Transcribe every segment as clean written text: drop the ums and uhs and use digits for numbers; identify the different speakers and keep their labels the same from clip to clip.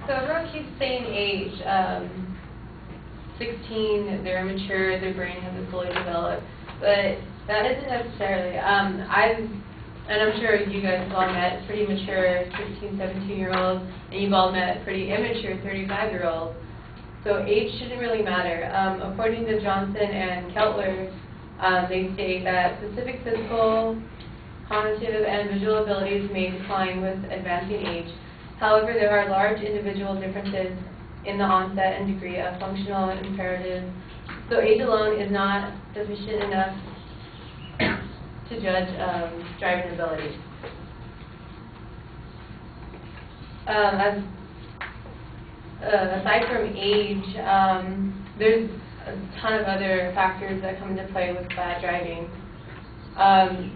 Speaker 1: So everyone keeps saying age. 16, they're immature, their brain hasn't fully developed, but that isn't necessarily. And I'm sure you guys have all met pretty mature 16, 17-year-olds, and you've all met pretty immature 35-year-olds. So age shouldn't really matter. According to Johnson and Keltler, they state that specific physical, cognitive, and visual abilities may decline with advancing age. However, there are large individual differences in the onset and degree of functional imperatives, so age alone is not sufficient enough to judge driving ability. Aside from age, there's a ton of other factors that come into play with bad driving.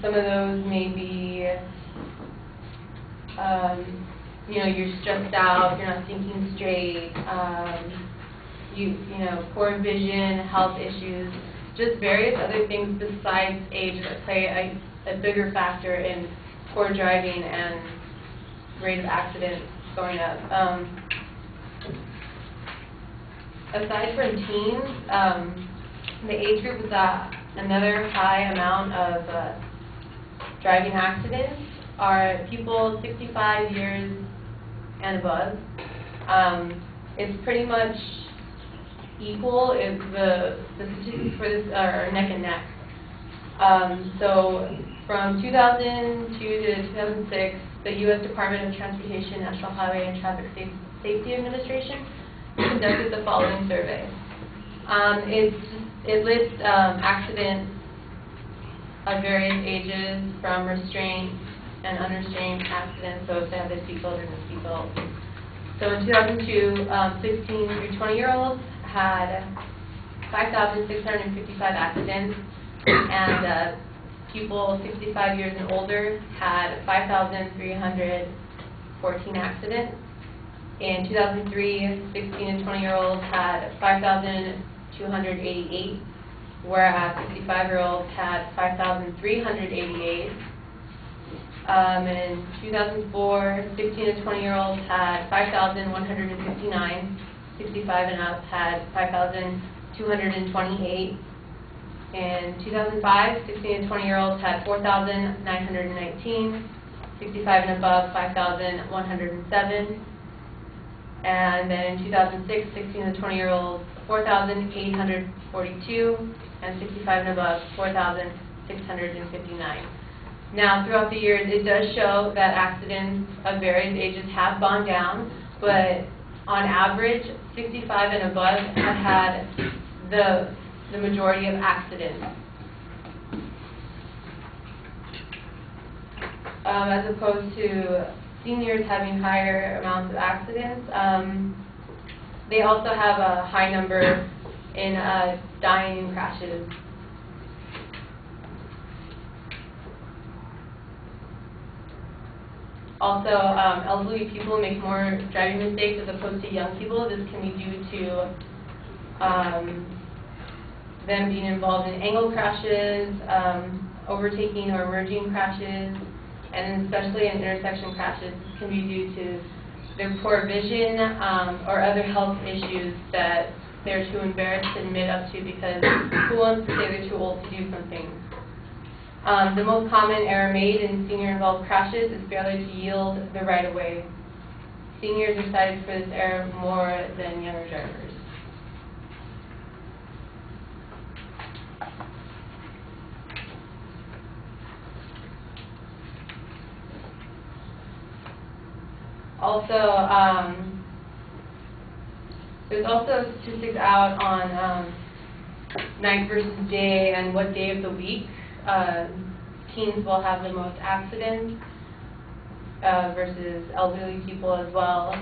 Speaker 1: Some of those may be you're stressed out, you're not thinking straight, poor vision, health issues, just various other things besides age that play a bigger factor in poor driving and rate of accidents going up. Aside from teens, the age group with another high amount of driving accidents are people 65 years and above. It's pretty much equal. The statistics for this are neck and neck. So from 2002 to 2006, the U.S. Department of Transportation, National Highway and Traffic Safety Administration conducted the following survey. It lists accidents of various ages, from restraint and unrestrained accidents, so if they have their seatbelt or no seatbelt. So in 2002, 16 through 20-year-olds had 5,655 accidents, and people 65 years and older had 5,314 accidents. In 2003, 16 and 20-year-olds had 5,288, whereas 65-year-olds had 5,388. In 2004, 16 and 20-year-olds had 5,159. 65 and up had 5,228. In 2005, 16 and 20-year-olds had 4,919. 65 and above, 5,107. And then in 2006, 16 and 20-year-olds, 4,842. And 65 and above, 4,659. Now, throughout the years, it does show that accidents of various ages have gone down, but on average, 65 and above have had the majority of accidents. As opposed to seniors having higher amounts of accidents, they also have a high number in dying in crashes. Also, elderly people make more driving mistakes as opposed to young people. This can be due to them being involved in angle crashes, overtaking or merging crashes, and especially in intersection crashes. This can be due to their poor vision or other health issues that they're too embarrassed to admit up to, because who wants to say they're too old to do something? The most common error made in senior-involved crashes is failure to yield the right-of-way. Seniors are cited for this error more than younger drivers. Also, there's also statistics out on night versus day and what day of the week teens will have the most accidents versus elderly people as well.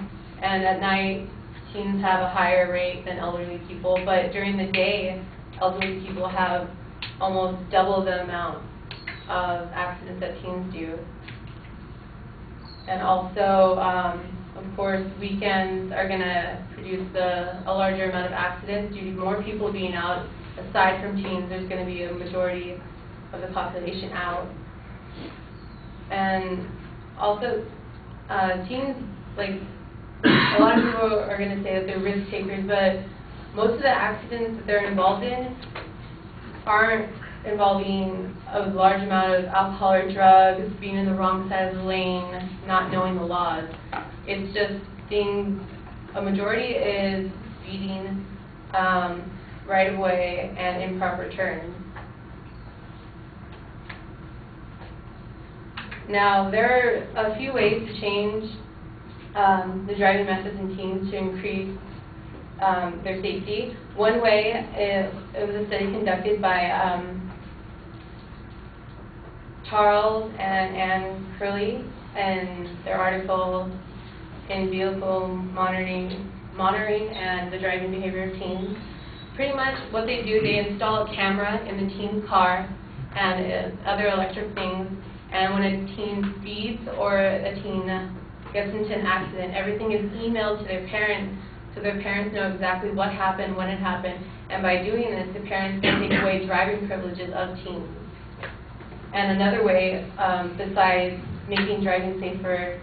Speaker 1: And at night, teens have a higher rate than elderly people, but during the day, elderly people have almost double the amount of accidents that teens do. And also, of course, weekends are going to produce a larger amount of accidents due to more people being out. Aside from teens, there's going to be a majority of the population out. And also, teens, a lot of people are going to say that they're risk takers, but most of the accidents that they're involved in aren't involving a large amount of alcohol or drugs, being in the wrong side of the lane, not knowing the laws. It's just things, a majority is speeding, right of way, and improper turns. Now, there are a few ways to change the driving methods in teens to increase their safety. One way is, it was a study conducted by Charles and Ann Curley and their article in Vehicle Monitoring and the Driving Behavior of Teens. Pretty much what they do, they install a camera in the teen's car and other electric things, and when a teen speeds or a teen gets into an accident, everything is emailed to their parents, so their parents know exactly what happened, when it happened, and by doing this, the parents can take away driving privileges of teens. And another way, besides making driving safer,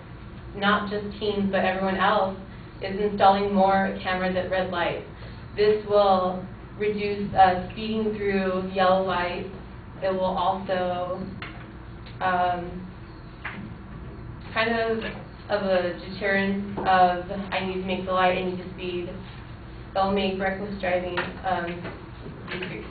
Speaker 1: not just teens but everyone else, is installing more cameras at red lights. This will reduce speeding through yellow lights. It will also kind of a deterrent of I need to make the light, I need to speed. It'll make reckless driving decrease.